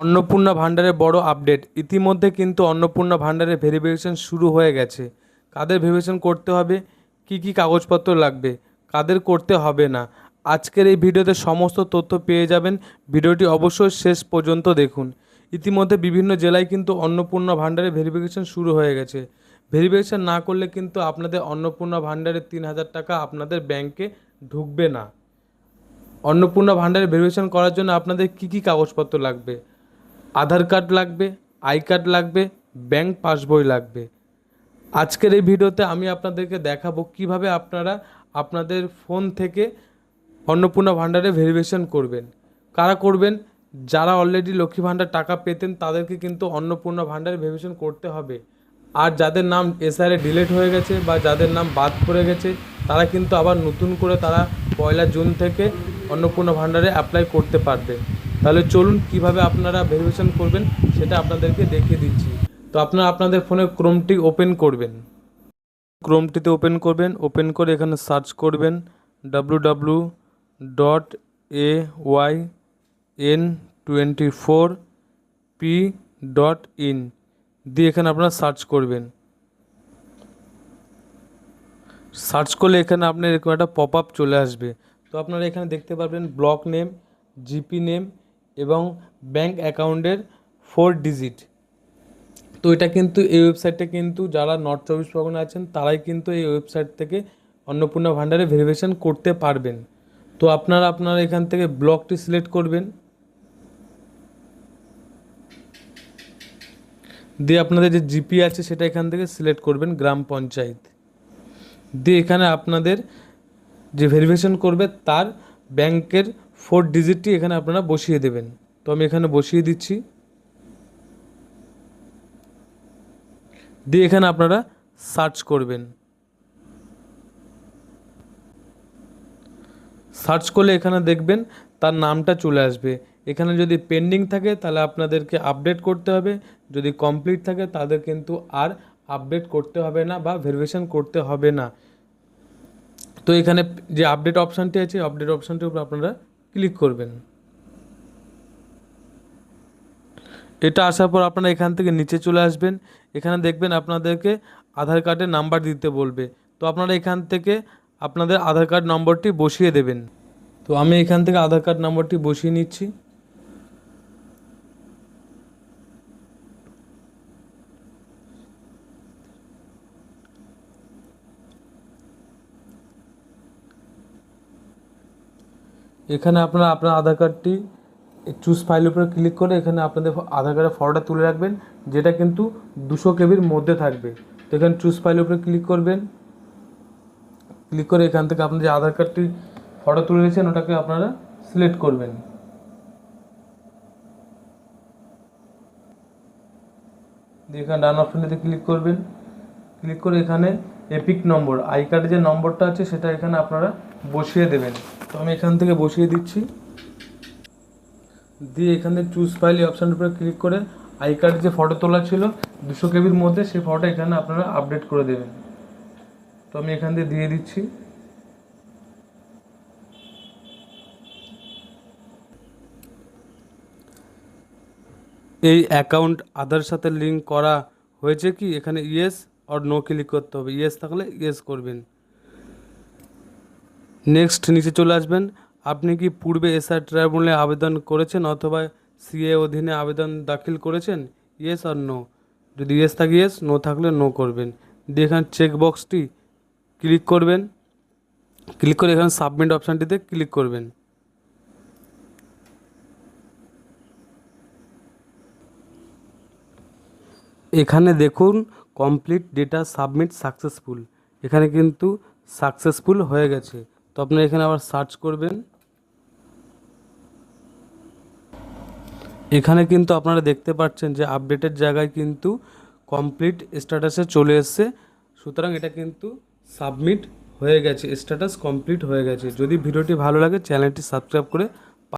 অন্নপূর্ণা ভান্ডারের বড় আপডেট। ইতিমধ্যে কিন্তু অন্নপূর্ণা ভান্ডারের ভেরিফিকেশন শুরু হয়ে গেছে। কাদের ভেরিফিকেশন করতে হবে, কি কি কাগজপত্র লাগবে, কাদের করতে হবে না, আজকের এই ভিডিওতে সমস্ত তথ্য পেয়ে যাবেন। ভিডিওটি অবশ্যই শেষ পর্যন্ত দেখুন। ইতিমধ্যে বিভিন্ন জেলায় কিন্তু অন্নপূর্ণা ভান্ডারের ভেরিফিকেশন শুরু হয়ে গেছে। ভেরিফিকেশন না করলে কিন্তু আপনাদের অন্নপূর্ণা ভান্ডারের 3,000 টাকা আপনাদের ব্যাংকে ঢুকবে না। অন্নপূর্ণা ভান্ডারে ভেরিফিকেশন করার জন্য আপনাদের কি কি কাগজপত্র লাগবে? আধার কার্ড লাগবে, আই কার্ড লাগবে, ব্যাংক পাসবই লাগবে। আজকের এই ভিডিওতে আমি আপনাদেরকে দেখাবো কিভাবে আপনারা আপনাদের ফোন থেকে অন্নপূর্ণা ভান্ডারে ভেরিফিকেশন করবেন। কারা করবেন? যারা অলরেডি লক্ষ্মী ভান্ডার টাকা পেতেন তাদেরকে কিন্তু অন্নপূর্ণা ভান্ডারে ভেরিফিকেশন করতে হবে। আর যাদের নাম এসআরএ ডিলিট হয়ে গেছে বা যাদের নাম বাদ পড়ে গেছে তারা কিন্তু আবার নতুন করে তারা 1 জুন থেকে অন্নপূর্ণা ভান্ডারে অ্যাপ্লাই করতে পারবে। তাহলে চলুন কিভাবে আপনারা ভেরিফিকেশন করবেন সেটা আপনাদেরকে দেখিয়ে দিচ্ছি। তো আপনারা আপনাদের ফোনে ক্রোমটি ওপেন করবেন। ক্রোমটিতে ওপেন করবেন, ওপেন করে এখানে সার্চ করবেন www.ayn24p.in দিয়ে এখানে আপনারা সার্চ করবেন। সার্চ করলে এখানে আপনার এরকম একটা পপ আপ চলে আসবে। তো আপনারা এখানে দেখতে পারবেন ব্লক নেম, জিপি নেম এবং ব্যাংক অ্যাকাউন্টের 4 ডিজিট। তো এটা কিন্তু এই ওয়েবসাইটটা কিন্তু যারা নর্থ চব্বিশ পরগনা আছেন তারাই কিন্তু এই ওয়েবসাইট থেকে অন্নপূর্ণা ভান্ডারে ভেরিফিকেশন করতে পারবেন। তো আপনারা এখান থেকে ব্লকটি সিলেক্ট করবেন, দিয়ে আপনাদের যে জিপি আছে সেটা এখান থেকে সিলেক্ট করবেন, গ্রাম পঞ্চায়েত। দিয়ে এখানে আপনাদের যে ভেরিফিকেশন করবে তার ব্যাংকের 4 ডিজিটটি এখানে আপনারা বসিয়ে দেবেন। তো আমি এখানে বসিয়ে দিচ্ছি। দিয়ে এখানে আপনারা সার্চ করবেন। সার্চ করলে এখানে দেখবেন তার নামটা চলে আসবে। এখানে যদি পেন্ডিং থাকে তাহলে আপনাদেরকে আপডেট করতে হবে, যদি কমপ্লিট থাকে তাদের কিন্তু আর আপডেট করতে হবে না বা ভেরিফিকেশন করতে হবে না। তো এখানে যে আপডেট অপশানটি আছে আপডেট অপশানটির উপর আপনারা ক্লিক করবেন। এটা আসার পর আপনারা এখান থেকে নিচে চলে আসবেন। এখানে দেখবেন আপনাদেরকে আধার কার্ডের নাম্বার দিতে বলবে। তো আপনারা এখান থেকে আপনাদের আধার কার্ড নম্বরটি বসিয়ে দেবেন। তো আমি এখান থেকে আধার কার্ড নম্বরটি বসিয়ে নিচ্ছি। এখানে আপনারা আপনার আধার কার্ডটি চুজ ফাইলের উপরে ক্লিক করে এখানে আপনাদের আধার কার্ডের ফটোটা তুলে রাখবেন, যেটা কিন্তু 200 কেবির মধ্যে থাকবে। তো এখানে চুজ ফাইলের উপরে ক্লিক করবেন। ক্লিক করে এখান থেকে আপনি যে আধার কার্ডটি ফটো তুলে নিয়েছেন ওটাকে আপনারা সিলেক্ট করবেন। দিয়ে এখানে ডান অপশনটিতে ক্লিক করবেন। ক্লিক করে এখানে এপিক নম্বর, আই কার্ডে যে নম্বরটা আছে সেটা এখানে আপনারা বসিয়ে দেবেন। তো আমি এখান থেকে বসিয়ে দিচ্ছি। দিয়ে এখানে চুজ ফাইল এই অপশানের উপরে ক্লিক করে আই কার্ডে যে ফটো তোলা ছিল 200 কেবির মধ্যে সেই ফটো এখানে আপনারা আপডেট করে দেবেন। তো আমি এখান দিয়ে দিচ্ছি। এই অ্যাকাউন্ট আধার সাথে লিঙ্ক করা হয়েছে কি, এখানে ইয়েস অর নো ক্লিক করতে হবে। ইয়েস থাকলে ইয়েস করবেন। নেক্সট নিচে চলে আসবেন। আপনি কি পূর্বে এসআই ট্রাইব্যুনালে আবেদন করেছেন অথবা সিএ অধীনে আবেদন দাখিল করেছেন? ইয়েস আর নো। যদি ইয়েস থাকে ইয়েস, নো থাকলে নো করবেন। দিয়ে এখানে চেক বক্সটি ক্লিক করবেন। ক্লিক করে এখানে সাবমিট অপশানটিতে ক্লিক করবেন। এখানে দেখুন কমপ্লিট ডেটা সাবমিট সাকসেসফুল, এখানে কিন্তু সাকসেসফুল হয়ে গেছে। তো আপনারা এখানে আবার সার্চ করবেন। এখানে কিন্তু আপনারা দেখতে পাচ্ছেন যে আপডেটের জায়গায় কিন্তু কমপ্লিট স্ট্যাটাসে চলে এসছে। সুতরাং এটা কিন্তু সাবমিট হয়ে গেছে, স্ট্যাটাস কমপ্লিট হয়ে গেছে। যদি ভিডিওটি ভালো লাগে চ্যানেলটি সাবস্ক্রাইব করে